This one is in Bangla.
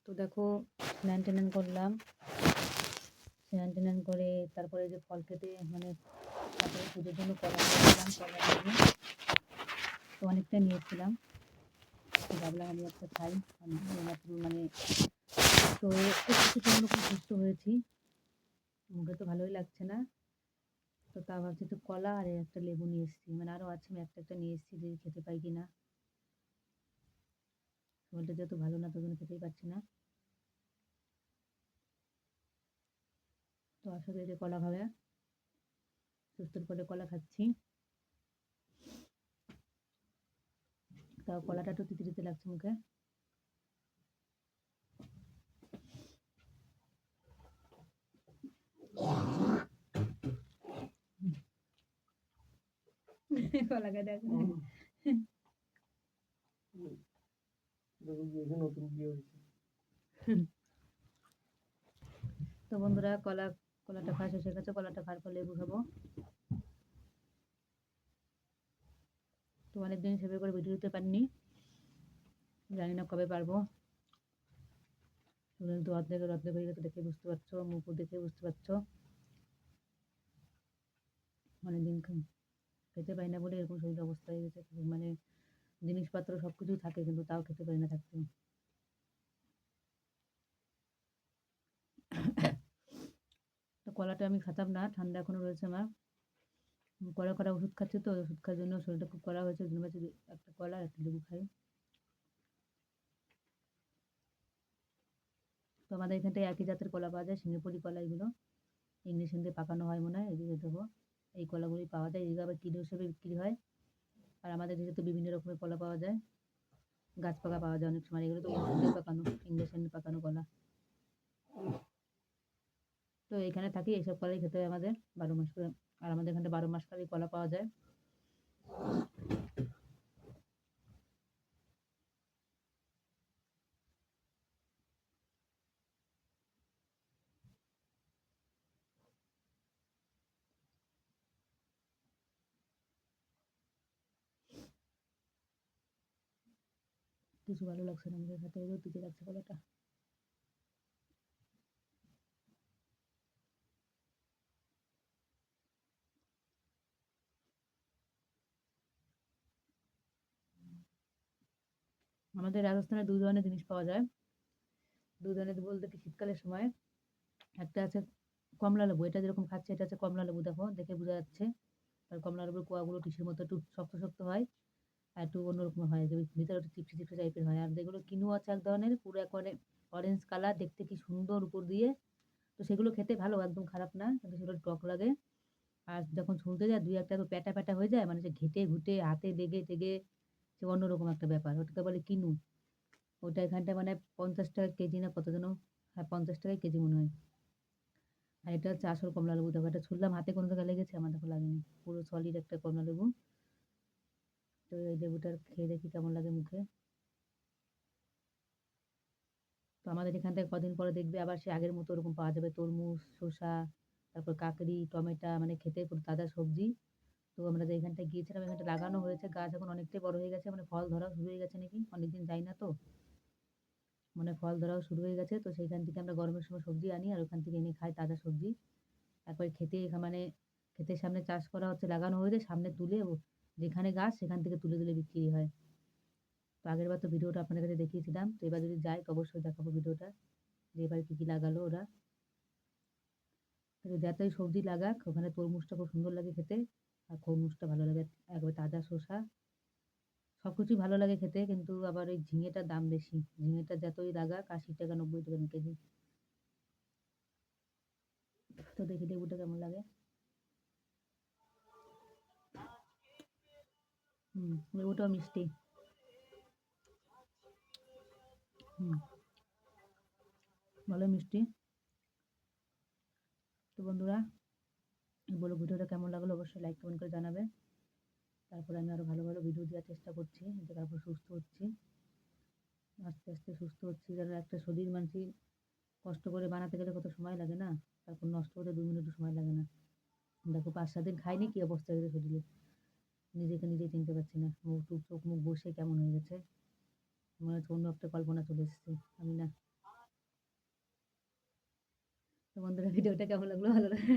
তো দেখো স্নান-টান করলাম। স্নান-টান করে তারপরে যে ফল খেতে মানে ঠাকুরের পুজোর জন্য কলা নিয়েছিলাম, কলা নিয়ে তো অনেকটা নিয়েছিলাম। তো ভাবলাম আমি একটা খাই। আমি এইমাত্র মানে সুস্থ হয়ে একটু কোনোরকম সুস্থ হয়েছি। মুখে তো ভালোই লাগছে না। তো তা ভাবছি একটু কলা আর একটা লেবু নিয়ে এসেছি। মানে আরও আছে, আমি একটা নিয়ে এসেছি যে খেতে পাই কিনা। শরীরটা যেহেতু ভালো না, তোর জন্য খেতেই পারছি না। তো আসলে এই যে কলা খাবে, সুস্থর পরে কলা খাচ্ছি। তাও কলাটা একটু তিতে তিতে লাগছে মুখে। কলা খাইতে আসে না। তো বন্ধুরা কলাটা খাওয়া শেষ হয়ে গেছে। কলাটা খাওয়ার পর লেবু খাবো। তো অনেকদিন সেভাবে করে ভিডিও দিতে পারিনি, জানি না কবে পারবো। কিন্তু অর্ধেক হয়ে গেছে, দেখে বুঝতে পারছো, মুখ দেখে বুঝতে পারছো। অনেকদিন খেতে পারি না বলে এরকম শরীর অবস্থা হয়ে গেছে। মানে জিনিসপত্র সবকিছুই থাকে কিন্তু তাও খেতে পারি না থাকতে। তো কলাটা আমি খেতাম না, ঠান্ডা এখনো রয়েছে আমার। কড়া ওষুধ খাচ্ছি, তো ওষুধ খাওয়ার জন্য শরীরটা খুব কড়া হয়েছে। জন্য ভাবছি একটা কলা আর একটা লেবু খাই। তো আমাদের এখানটায় একই জাতের কলা পাওয়া যায়, সিঙ্গাপুরি কলা এগুলো। ইংলিশ দিয়ে পাকানো হয় মনে হয়, এদিকে দেবো। এই কলাগুলোই পাওয়া যায়, এদিকে আবার কিলো হিসেবে বিক্রি হয়। আর আমাদের দেশে তো বিভিন্ন রকমের কলা পাওয়া যায়, গাছ পাকা পাওয়া যায় অনেক সময়। এগুলো তো ওষুধ দিয়ে পাকানো, ইঞ্জেকশন দিয়ে পাকানো কলা। তো এখানে থাকি, এইসব কলাই খেতে হয় আমাদের 12 মাস করে। আর আমাদের এখানে 12 মাস করে কলা পাওয়া যায়। কিছু ভালো লাগছে না মুখে খেতে, তিতে লাগছে কলাটা। আমাদের রাজস্থানে 2 ধরনের জিনিস পাওয়া যায়। 2 ধরনের বলতে কি, শীতকালের সময় একটা আছে কমলা লেবু। এটা যেরকম খাচ্ছে, এটা হচ্ছে কমলা লেবু, দেখো দেখে বোঝা যাচ্ছে। আর কমলা লেবুর কোয়াগুলো টিসের মতো একটু শক্ত শক্ত হয়, আর একটু অন্যরকম হয়, যে ভিতরে একটু চিপসে চিপসে টাইপের হয়। আর যেগুলো কিনু আছে এক ধরনের, পুরো একবারে অরেঞ্জ কালার, দেখতে কি সুন্দর উপর দিয়ে। তো সেগুলো খেতে ভালো, একদম খারাপ না, কিন্তু সেগুলো টক লাগে। আর যখন ছুলতে যায় 2-1টা তো প্যাটা প্যাটা হয়ে যায়, মানে যে ঘেটে ঘুটে হাতে লেগে টেগে, সে অন্যরকম একটা ব্যাপার। ওটাকে বলে কিনু। ওটা এখানটা মানে 50 টাকা কেজি না কত যেন। হ্যাঁ, 50 টাকায় কেজি মনে হয়। আর এটা হচ্ছে আসল কমলা লেবু। দেখো, এটা ছুললাম, হাতে কোনো জায়গায় লেগেছে? আমার দেখো লাগেনি, পুরো সলিড একটা কমলা লেবু। তো এই লেবুটার খেয়ে দেখি কেমন লাগে মুখে। তো আমাদের এখান থেকে কদিন পরে দেখবে আবার সে আগের মতো ওরকম পাওয়া যাবে, তরমুজ, শসা, তারপর কাকড়ি, টমেটো, মানে খেতে পুরো তাজা সবজি। তো আমরা যে এখানটায় গিয়েছিলাম, এখানটা লাগানো হয়েছে গাছ, এখন অনেকটাই বড় হয়ে গেছে, মানে ফল ধরাও শুরু হয়ে গেছে নাকি, অনেকদিন যাই না তো। মানে ফল ধরাও শুরু হয়ে গেছে। তো সেইখান থেকে আমরা গরমের সময় সবজি আনি, আর ওখান থেকে এনে খাই তাজা সবজি। তারপরে মানে ক্ষেতের সামনে চাষ করা হচ্ছে, লাগানো হয়েছে, সামনে তুলে যেখানে গাছ সেখান থেকে তুলে তুলে বিক্রি হয়। তো আগের বার তো ভিডিওটা আপনাদের কাছে দেখিয়েছিলাম, তো এবার যদি যাই তো অবশ্যই দেখাবো ভিডিওটা, যে এবার কি কি লাগালো ওরা। তো যতই সবজি লাগাক, ওখানে তরমুজটা খুব সুন্দর লাগে খেতে, আর খরমুজটা ভালো লাগে, একবার তাজা শসা, সবকিছুই ভালো লাগে খেতে। কিন্তু আবার ওই ঝিঙেটার দাম বেশি। ঝিঙেটা যতই লাগাক 80 টাকা 90 টাকা কেজি। তো দেখি লেবুটা কেমন লাগে। লেবুটাও মিষ্টি। হুম, ভালো মিষ্টি। তো বন্ধুরা, বলো ভিডিওটা কেমন লাগলো, অবশ্যই লাইক কমেন্ট করে জানাবে। তারপরে আমি আরো ভালো ভালো ভিডিও দেওয়ার চেষ্টা করছি, যে তারপর সুস্থ হচ্ছি, আস্তে আস্তে সুস্থ হচ্ছি। কারণ একটা শরীর মানসি কষ্ট করে বানাতে গেলে কত সময় লাগে না, তারপর নষ্ট হতে 2 মিনিটও সময় লাগে না। দেখো 5-7 দিন খাইনি, কি অবস্থা হয়ে গেছে শরীরে, নিজেকে নিজেই চিনতে পারছি না। মুখ টুক চোখ মুখ বসে কেমন হয়ে গেছে, মনে হচ্ছে অন্য একটা কল্পনা চলে এসেছে, আমি না। তো বন্ধুরা ভিডিওটা কেমন লাগলো ভালো লাগলে